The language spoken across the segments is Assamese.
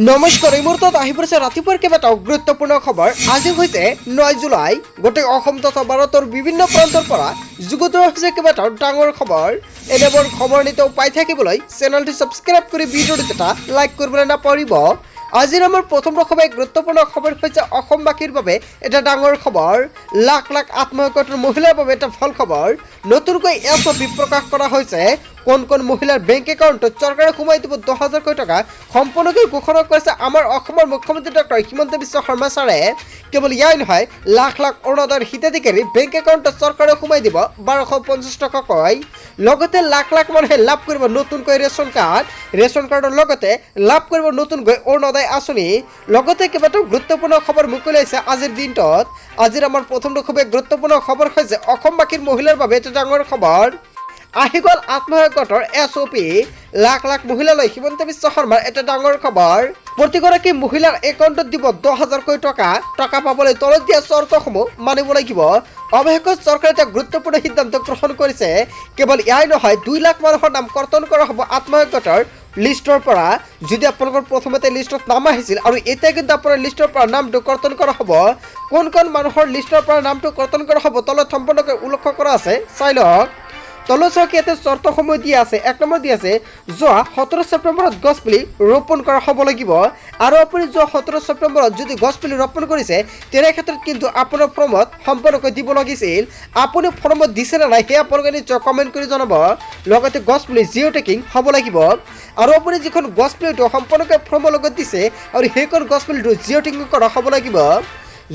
নমস্কাৰ এই মুহূৰ্তত আহি পৰিছে ৰাতিপুৱাৰ কেইবাটাও গুৰুত্বপূৰ্ণ খবৰ। আজি হৈছে 9 জুলাই। গোটেই অসম তথা ভাৰতৰ বিভিন্ন প্ৰান্তৰ পৰা যুগুতোৱা হৈছে কেইবাটাও ডাঙৰ খবৰ। এনেবোৰ খবৰ নিতৌ পাই থাকিবলৈ চেনেলটি ছাবস্ক্ৰাইব কৰি ভিডিঅ'টো এটা লাইক কৰিবলৈ নাপাহৰিব। আজিৰ আমাৰ প্ৰথম গুৰুত্বপূৰ্ণ খবৰ হৈছে অসমবাসীৰ বাবে এটা ডাঙৰ খবৰ। লাখ লাখ আত্মহত্যা মহিলাৰ বাবে এটা ভাল খবৰ। নতুনকৈ এছঅপি প্ৰকাশ কৰা হৈছে। কোন কোন মহিলাৰ বেংক একাউণ্টত চৰকাৰে সোমাই দিব 10,000 কোটি টকা সম্পূৰ্ণকৈ ঘোষণা কৰিছে আমাৰ অসমৰ মুখ্যমন্ত্ৰী ডক্টৰ হিমন্ত বিশ্ব শৰ্মা ছাৰে। কেৱল ইয়াই নহয়, লাখ লাখ অৰুণোদয়ৰ হিতাধিকাৰী বেংক একাউণ্টত চৰকাৰে সোমাই দিব 1250 টকাকৈ। লগতে লাখ লাখ মানুহে লাভ কৰিব নতুনকৈ ৰেচন কাৰ্ডৰ লগতে লাভ কৰিব নতুনকৈ অৰুণোদয় আঁচনি। লগতে কেইবাটাও গুৰুত্বপূৰ্ণ খবৰ মুকলি হৈছে আজিৰ দিনটোত। আজিৰ আমাৰ প্ৰথমটো খুবেই গুৰুত্বপূৰ্ণ খবৰ হৈছে অসমবাসীৰ মহিলাৰ বাবে এটা ডাঙৰ খবৰ। আহি গ'ল আত্মসহায়ক গোটৰ এছঅপি। লাখ লাখ মহিলালৈ হিমন্ত বিশ্ব শৰ্মাৰ এটা ডাঙৰ খবৰ। প্ৰতিগৰাকী মহিলাৰ একাউণ্টত দিব 10,000 কোটি টকা পাবলৈ তলত দিয়া চৰ্তসমূহ মানিব লাগিব। অৱশেষত চৰকাৰে এটা গুৰুত্বপূৰ্ণ সিদ্ধান্ত গ্ৰহণ কৰিছে। কেৱল ইয়াই নহয়, 2 লাখ মানুহৰ নাম কৰ্তন কৰা হ'ব আত্মসহায়ক গোটৰ লিষ্টৰ পৰা। যদি আপোনালোকৰ প্ৰথমতে লিষ্টত নাম আহিছিল আৰু এতিয়া কিন্তু আপোনাৰ লিষ্টৰ পৰা নামটো কৰ্তন কৰা হ'ব। কোন কোন মানুহৰ লিষ্টৰ পৰা নামটো কৰ্তন কৰা হ'ব তলত সম্পূৰ্ণকৈ উল্লেখ কৰা আছে, চাই লওক। তলত চাওক, ইয়াতে চৰ্তসমূহ দিয়া আছে। 1 নম্বৰ দিয়া আছে, যোৱা 17 ছেপ্টেম্বৰত গছপুলি ৰোপণ কৰা হ'ব লাগিব। আৰু আপুনি যোৱা 17 ছেপ্টেম্বৰত যদি গছপুলি ৰোপণ কৰিছে তেনে ক্ষেত্ৰত কিন্তু আপোনাৰ ফৰ্মত সম্পূৰ্ণকৈ দিব লাগিছিল। আপুনি ফৰ্মত দিছে নে নাই সেয়া আপোনালোকে নিশ্চয় কমেণ্ট কৰি জনাব। লগতে গছপুলি জিঅ' টেকিং হ'ব লাগিব। আৰু আপুনি যিখন গছপুলিটো সম্পূৰ্ণকৈ ফৰ্মৰ লগত দিছে আৰু সেইখন গছপুলিটো জিঅ' টেকিং কৰা হ'ব লাগিব।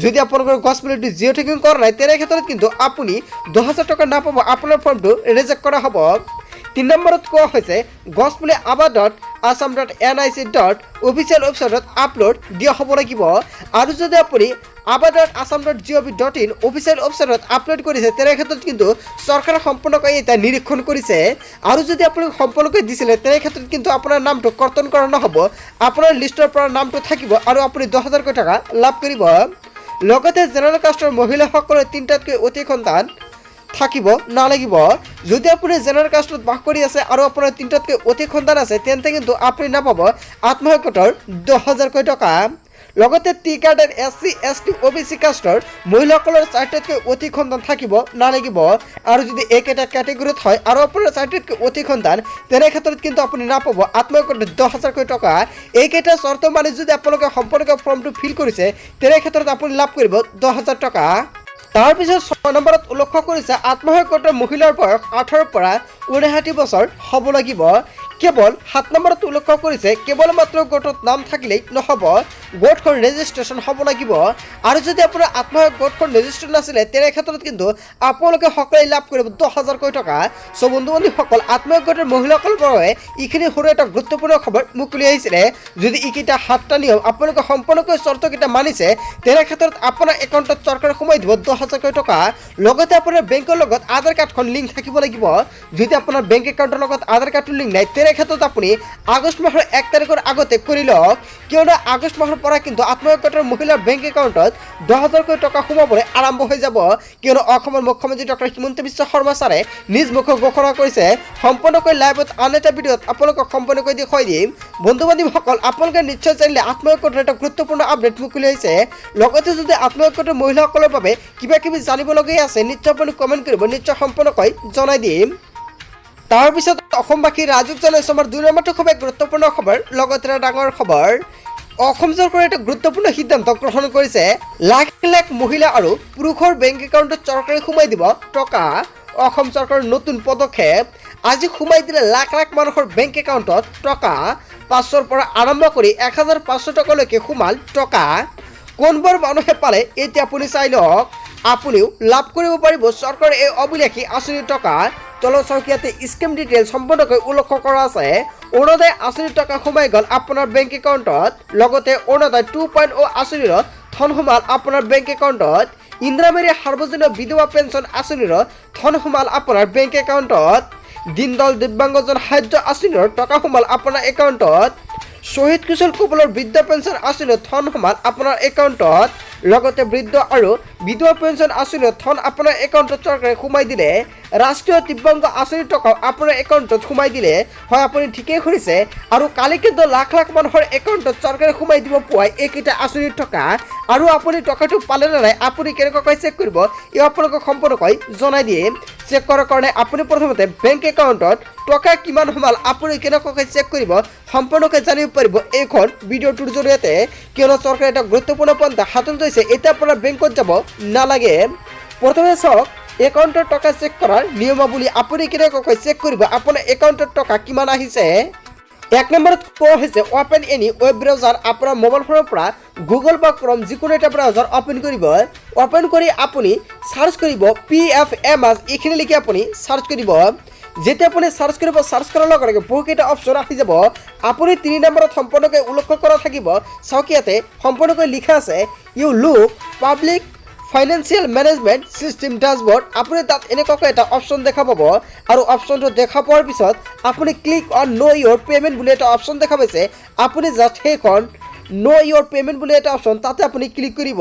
যদি আপোনালোকৰ গছপুলিটো জিঅ' টেকিং কৰা নাই তেনে ক্ষেত্ৰত কিন্তু আপুনি 10,000 টকা নাপাব, আপোনাৰ ফৰ্মটো ৰিজেক্ট কৰা হ'ব। 3 নম্বৰত কোৱা হৈছে, গছপুলি aba.assam.nic.official ৱেবছাইটত আপলোড দিয়া হ'ব লাগিব। আৰু যদি আপুনি aba.assam.gov.in অফিচিয়েল ৱেবছাইটত আপলোড কৰিছে তেনে ক্ষেত্ৰত কিন্তু চৰকাৰে সম্পূৰ্ণকৈ এটা নিৰীক্ষণ কৰিছে। আৰু যদি আপুনি সম্পূৰ্ণকৈ দিছিলে তেনে ক্ষেত্ৰত কিন্তু আপোনাৰ নামটো কৰ্তন কৰা নহ'ব, আপোনাৰ লিষ্টৰ পৰা নামটো থাকিব আৰু আপুনি 10,000 কোটি টকা লাভ কৰিব। লগতে জেনেৰেল কাষ্টৰ মহিলাসকলৰ 3টাতকৈ অধিক সন্তান থাকিব নালাগিব। যদি আপুনি জেনেৰেল কাষ্টত বাস কৰি আছে আৰু আপোনাৰ 3টাতকৈ অধিক সন্তান আছে তেন্তে কিন্তু আপুনি নাপাব আত্মসহায়ক গোটৰ 10,000 কোটি টকা। লগতে টি কাৰ্ডৰ SC ST OBC কাষ্টৰ মহিলাসকলৰ 4টাতকৈ অধিক সন্তান থাকিব নালাগিব। আৰু যদি একেটা কেটেগৰীত হয় আৰু আপোনাৰ 4টাতকৈ অধিক সন্তান তেনে ক্ষেত্ৰত কিন্তু আপুনি নাপাব আত্মসহায়ক গোটৰ 10,000 কোটি টকা। এইকেইটা চৰ্ত মানি যদি আপোনালোকে সম্পূৰ্ণকৈ ফৰ্মটো ফিল কৰিছে তেনে ক্ষেত্ৰত আপুনি লাভ কৰিব 10,000 টকা। তাৰপিছত 6 নম্বৰত উল্লেখ কৰিছে, আত্মসহায়ক গোটৰ মহিলাৰ বয়স 18ৰ পৰা 59 বছৰ হ'ব লাগিব। কেৱল 7 নম্বৰত উল্লেখ কৰিছে, কেৱল মাত্ৰ গোটত নাম থাকিলেই নহ'ব, গোটখন ৰেজিষ্ট্ৰেশ্যন হ'ব লাগিব। আৰু যদি আপোনাৰ আত্মসহায়ক গোটখন ৰেজিষ্ট্ৰেশ্যন নাছিলে তেনে ক্ষেত্ৰত কিন্তু আপোনালোকে সকলোৱে লাভ কৰিব 10,000 কোটি টকা। চ' বন্ধু বান্ধৱীসকল, আত্মসহায়ক গোটৰ মহিলাসকলৰ বাবে এইখিনি সৰু এটা গুৰুত্বপূৰ্ণ খবৰ মুকলি আহিছিলে। যদি এইকেইটা 7টা নিয়ম আপোনালোকে সম্পূৰ্ণকৈ চৰ্তকেইটা মানিছে তেনে ক্ষেত্ৰত আপোনাৰ একাউণ্টত চৰকাৰে সোমাই দিব 10,000 কোটি টকা। লগতে আপোনাৰ বেংকৰ লগত আধাৰ কাৰ্ডখন লিংক থাকিব লাগিব। যদি আপোনাৰ বেংক একাউণ্টৰ লগত আধাৰ কাৰ্ডটো লিংক নাই তেনে ক্ষেত্ৰত আপুনি আগষ্ট মাহৰ 1 তাৰিখৰ আগতে কৰি লওক, কিয়নো আগষ্ট মাহৰ পৰা কিন্তু আত্মসহায়ক গোটৰ মহিলাৰ বেংক একাউণ্টত 10,000 কোটি টকা সোমাবলৈ আৰম্ভ হৈ যাব। কিয়নো অসমৰ মুখ্যমন্ত্ৰী ডক্টৰ হিমন্ত বিশ্ব শৰ্মা ছাৰে নিজ মুখে ঘোষণা কৰিছে। সম্পূৰ্ণকৈ লাইভত আন এটা ভিডিঅ'ত আপোনালোকক সম্পূৰ্ণকৈ দেখুৱাই দিম। বন্ধু বান্ধৱীসকল, আপোনালোকে নিশ্চয় জানিলে আত্মসহায়ক গোটৰ এটা গুৰুত্বপূৰ্ণ আপডেট মুকলি হৈছে। লগতে যদি আত্মসহায়ক গোটৰ মহিলাসকলৰ বাবে কিবা কিবি জানিবলগীয়া আছে নিশ্চয় আপুনি কমেণ্ট কৰিব, নিশ্চয় সম্পূৰ্ণকৈ জনাই দিম। তাৰপিছত অসমবাসী ৰাজুক জনাইছো আমাৰ 2 নম্বৰটো খুবেই গুৰুত্বপূৰ্ণ খবৰ। লগতে এটা ডাঙৰ খবৰ, অসম চৰকাৰে এটা গুৰুত্বপূৰ্ণ সিদ্ধান্ত গ্ৰহণ কৰিছে। লাখ লাখ মহিলা আৰু পুৰুষৰ বেংক একাউণ্টত চৰকাৰে সোমাই দিব টকা। অসম চৰকাৰৰ নতুন পদক্ষেপ। আজি সোমাই দিলে লাখ লাখ মানুহৰ বেংক একাউণ্টত টকা। 500ৰ পৰা আৰম্ভ কৰি 1,500 টকালৈকে সোমাল টকা। কোনবোৰ মানুহে পালে এতিয়া আপুনি চাই লওক। আপুনিও লাভ কৰিব পাৰিব চৰকাৰৰ এই অভিলাষী আঁচনিৰ টকা। তলত চাওক, ইয়াতে স্কিম ডিটেইলছ সম্পূৰ্ণকৈ উল্লেখ কৰা আছে। অৰুণোদয় আঁচনিৰ টকা সোমাই গ'ল আপোনাৰ বেংক একাউণ্টত। লগতে অৰুণোদয় 2.0 আঁচনিৰ ধন সোমাল আপোনাৰ বেংক একাউণ্টত। ইন্দিৰাবাৰী সাৰ্বজনীন বিধৱা পেঞ্চন আঁচনিৰ ধন সোমাল আপোনাৰ বেংক একাউণ্টত। দীনদয়াল দিব্যাংগজন সাহায্য আঁচনিৰ টকা সোমাল আপোনাৰ একাউণ্টত। শ্বহীদ কিশোৰ কুবলৰ বৃদ্ধ পেঞ্চন আঁচনিৰ ধন সোমাল আপোনাৰ একাউণ্টত। লগতে বৃদ্ধ আৰু বিধৱা পেঞ্চন আঁচনিৰ ধন আপোনাৰ একাউণ্টত চৰকাৰে সোমাই দিলে, ৰাষ্ট্ৰীয় দিব্যাংগ আঁচনিৰ টকাও আপোনাৰ একাউণ্টত সোমাই দিলে। হয়, আপুনি ঠিকেই শুনিছে। আৰু কালি কিন্তু লাখ লাখ মানুহৰ একাউণ্টত চৰকাৰে সোমাই দিব পোৱাই এইকেইটা আঁচনিৰ টকা। আৰু আপুনি টকাটো পালে নে নাই, আপুনি কেনেকুৱাকৈ চেক কৰিব, এই আপোনালোকক সম্পূৰ্ণকৈ জনাই দিয়ে। চেক কৰাৰ কাৰণে আপুনি প্ৰথমতে বেংক একাউণ্টত টকা কিমান সোমাল আপুনি কেনেকুৱাকৈ চেক কৰিব সম্পূৰ্ণকৈ জানিব পাৰিব এইখন ভিডিঅ'টোৰ জৰিয়তে। কিয়নো চৰকাৰে এটা গুৰুত্বপূৰ্ণ পন্থা হাতত লৈছে। এতিয়া আপোনাৰ বেংকত যাব নালাগে। প্ৰথমে চাওক একাউণ্টৰ টকা চেক কৰাৰ নিয়মাৱলী। আপুনি কেনেকুৱাকৈ চেক কৰিব আপোনাৰ একাউণ্টত টকা কিমান আহিছে। 1 নম্বৰত কোৱা হৈছে অপেন এনি ৱেব ব্ৰাউজাৰ। আপোনাৰ মোবাইল ফোনৰ পৰা গুগল বা ক্ৰম যিকোনো এটা ব্ৰাউজাৰ অপেন কৰিব। অপেন কৰি আপুনি চাৰ্চ কৰিব PFMS, এইখিনি লিখি আপুনি চাৰ্চ কৰিব। যেতিয়া আপুনি চাৰ্চ কৰিব, চাৰ্চ কৰাৰ লগে লগে বহুকেইটা অপশ্যন আহি যাব। আপুনি 3 নম্বৰত সম্পূৰ্ণকৈ উল্লেখ কৰা থাকিব। চাওক ইয়াতে সম্পূৰ্ণকৈ লিখা আছে you look public financial management system dashboard. আপুনি তাত এনেকুৱাকৈ এটা অপশ্যন দেখা পাব। আৰু অপশ্যনটো দেখা পোৱাৰ পিছত আপুনি click on know' your payment বুলি এটা অপশ্যন দেখা পাইছে। আপুনি জাষ্ট সেইখন ন' ইয়ৰ পে'মেণ্ট বুলি এটা অপশ্যন তাতে আপুনি ক্লিক কৰিব।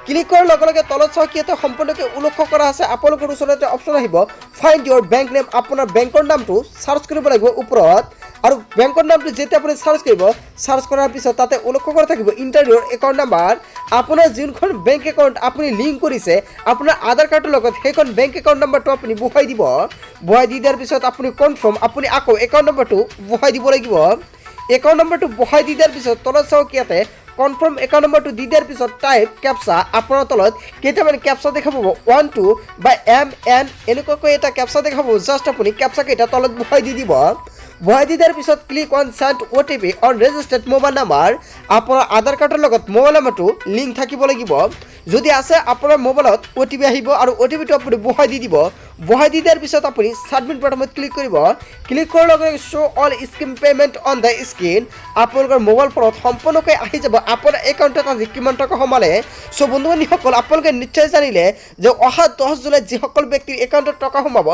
ক্লিক কৰাৰ লগে লগে তলত চাওক ইয়াতে সম্পূৰ্ণকৈ উল্লেখ কৰা আছে আপোনালোকৰ ওচৰতে অপশ্যন আহিব ফাইণ্ড ইয়ৰ বেংক নেম। আপোনাৰ বেংকৰ নামটো চাৰ্চ কৰিব লাগিব ওপৰত। আৰু বেংকৰ নামটো যেতিয়া আপুনি চাৰ্চ কৰিব, চাৰ্চ কৰাৰ পিছত তাতে উল্লেখ কৰা থাকিব ইণ্টাৰ ইয়ৰ একাউণ্ট নাম্বাৰ। আপোনাৰ যোনখন বেংক একাউণ্ট আপুনি লিংক কৰিছে আপোনাৰ আধাৰ কাৰ্ডৰ লগত, সেইখন বেংক একাউণ্ট নাম্বাৰটো আপুনি বহাই দিব। বহাই দি দিয়াৰ পিছত আপুনি কনফাৰ্ম, আপুনি আকৌ একাউণ্ট নাম্বাৰটো বহাই দিব লাগিব। একাউণ্ট নাম্বাৰটো বহাই দি দিয়াৰ পিছত তলত চাওক ইয়াতে কনফাৰ্ম একাউণ্ট নাম্বাৰটো দি দিয়াৰ পিছত টাইপ কেপচা। আপোনাৰ তলত কেইটামান কেপচা দেখা পাব 1 2 বা MN এনেকুৱাকৈ এটা কেপচা দেখা পাব। জাষ্ট আপুনি কেপচা কেইটা তলত বহাই দি দিব। বহাই দি দিয়াৰ পিছত click on send OTP on registered mobile number. আপোনাৰ আধাৰ কাৰ্ডৰ লগত মোবাইল নাম্বাৰটো লিংক থাকিব লাগিব। যদি আছে আপোনাৰ মোবাইলত OTP আহিব আৰু OTPটো আপুনি বহাই দি দিব। বহাই দি দিয়াৰ পিছত আপুনি ছাবমিট বাটনত ক্লিক কৰিব। ক্লিক কৰাৰ লগে লগে show' all scheme payment on the screen. আপোনালোকৰ মোবাইল ফোনত সম্পূৰ্ণকৈ আহি যাব আপোনাৰ একাউণ্টত আজি কিমান টকা সোমালে। চ' বন্ধু বান্ধৱীসকল, আপোনালোকে নিশ্চয় জানিলে যে অহা 10 জুলাইত যিসকল ব্যক্তিৰ একাউণ্টত টকা সোমাব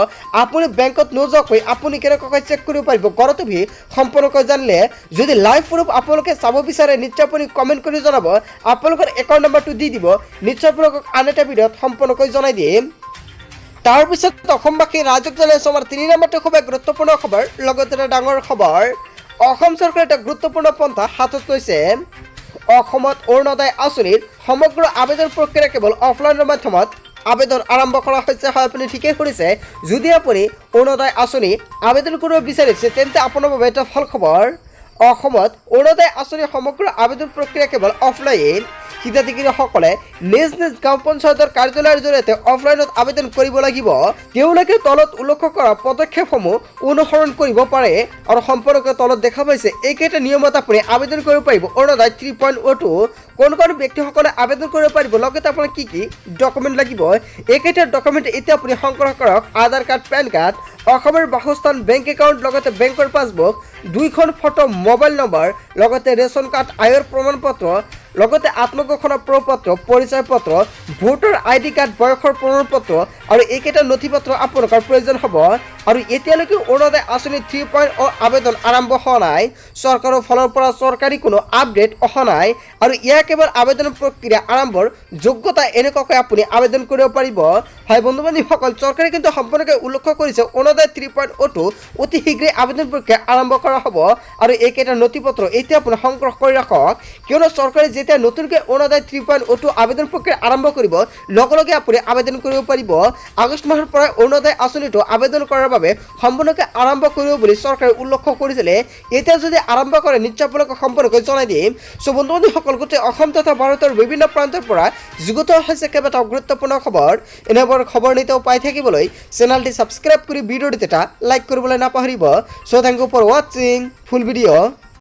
আপুনি বেংকত নোযোৱাকৈ আপুনি কেনেকুৱাকৈ চেক কৰিব পাৰিব ঘৰতে বহি সম্পূৰ্ণকৈ জানিলে। যদি লাইভ প্ৰুফ আপোনালোকে চাব বিচাৰে নিশ্চয় আপুনি কমেণ্ট কৰি জনাব। আপোনালোকৰ একাউণ্ট নাম্বাৰটো দি দিব, নিশ্চয় আপোনালোকক আন এটা ভিডিঅ'ত সম্পূৰ্ণকৈ জনাই দিম। তাৰপিছত অসমবাসী ৰাইজক জনাইছোঁ আমাৰ 3 নম্বৰটো খুবেই গুৰুত্বপূৰ্ণ খবৰ, লগতে এটা ডাঙৰ খবৰ। অসম চৰকাৰে এটা গুৰুত্বপূৰ্ণ পন্থা হাতত লৈছে। অসমত অৰুণোদয় আঁচনিৰ সমগ্ৰ আবেদন প্ৰক্ৰিয়া কেৱল অফলাইনৰ মাধ্যমত আবেদন আৰম্ভ কৰা হৈছে। হয়, আপুনি ঠিকেই শুনিছে। যদি আপুনি অৰুণোদয় আঁচনি আবেদন কৰিব বিচাৰিছে তেন্তে আপোনাৰ বাবে এটা ভাল খবৰ। অসমত অৰুণোদয় আঁচনিৰ সমগ্ৰ আবেদন প্ৰক্ৰিয়া কেৱল অফলাইন। হিতাধিকাৰীসকলে নিজ নিজ গাঁও পঞ্চায়তৰ কাৰ্যালয়ৰ জৰিয়তে অফলাইনত আবেদন কৰিব লাগিব। তেওঁলোকে তলত উল্লেখ কৰা পদক্ষেপসমূহ অনুসৰণ কৰিব পাৰে। আৰু সম্পূৰ্ণকৈ তলত দেখা পাইছে এইকেইটা নিয়মত আপুনি আবেদন কৰিব পাৰিব অৰুণোদয় 3.02। কোন ব্যক্তিসকলে আবেদন কৰিব পাৰিব, লগতে আপোনাৰ কি কি ডকুমেণ্ট লাগিব। এইকেইটা ডকুমেণ্ট এতিয়া আপুনি সংগ্ৰহ কৰক। আধাৰ কাৰ্ড, পেন কাৰ্ড, অসমৰ বাসস্থান, বেংক একাউণ্ট, লগতে বেংকৰ পাছবুক, 2খন ফটো, মোবাইল নম্বৰ, লগতে ৰেচন কাৰ্ড, আয়ৰ প্ৰমাণপত্ৰ, লগতে আত্মঘোষণা প্ৰপত্ৰ, পৰিচয় পত্ৰ, ভোটাৰ ID কাৰ্ড, বয়সৰ প্ৰমাণপত্ৰ আৰু এইকেইটা নথিপত্ৰ আপোনালোকৰ প্ৰয়োজন হ'ব। আৰু এতিয়ালৈকে অৰুণোদয় আঁচনি 3.0 আবেদন আৰম্ভ হোৱা নাই। চৰকাৰৰ ফালৰ পৰা চৰকাৰী কোনো আপডেট অহা নাই। আৰু ইয়াৰ কেৱল আবেদন প্ৰক্ৰিয়া আৰম্ভৰ যোগ্যতা এনেকুৱাকৈ আপুনি আবেদন কৰিব পাৰিব। হয় বন্ধু বান্ধৱীসকল, চৰকাৰে কিন্তু সম্পূৰ্ণকৈ উল্লেখ কৰিছে অৰুণোদয় 3.0টো অতি শীঘ্ৰেই আবেদন প্ৰক্ৰিয়া আৰম্ভ কৰা হ'ব। আৰু এইকেইটা নথিপত্ৰ এতিয়া আপুনি সংগ্ৰহ কৰি ৰাখক, কিয়নো চৰকাৰে যেতিয়া নতুনকৈ অৰুণোদয় 3.0টো আবেদন প্ৰক্ৰিয়া আৰম্ভ কৰিব লগে লগে আপুনি আবেদন কৰিব পাৰিব। আগষ্ট মাহৰ পৰা অৰুণোদয় আঁচনিটো আবেদন কৰাৰ বাবে সম্পূৰ্ণকৈ আৰম্ভ কৰিব বুলি চৰকাৰে উল্লেখ কৰিছিলে। এতিয়া যদি আৰম্ভ কৰে নিশ্চয় আপোনালোকক সম্পূৰ্ণকৈ জনাই দিম। চ' বন্ধু বান্ধৱীসকল, গোটেই অসম তথা ভাৰতৰ বিভিন্ন প্ৰান্তৰ পৰা যুগুত হৈছে কেইবাটাও গুৰুত্বপূৰ্ণ খবৰ। এনেবোৰ খবৰ নিতেও পাই থাকিবলৈ চেনেলটি ছাবস্ক্ৰাইব কৰি ভিডিঅ'টিত এটা লাইক কৰিবলৈ নাপাহৰিব। চ' থেংক ইউ ফৰ ৱাচিং ফুল ভিডিঅ'।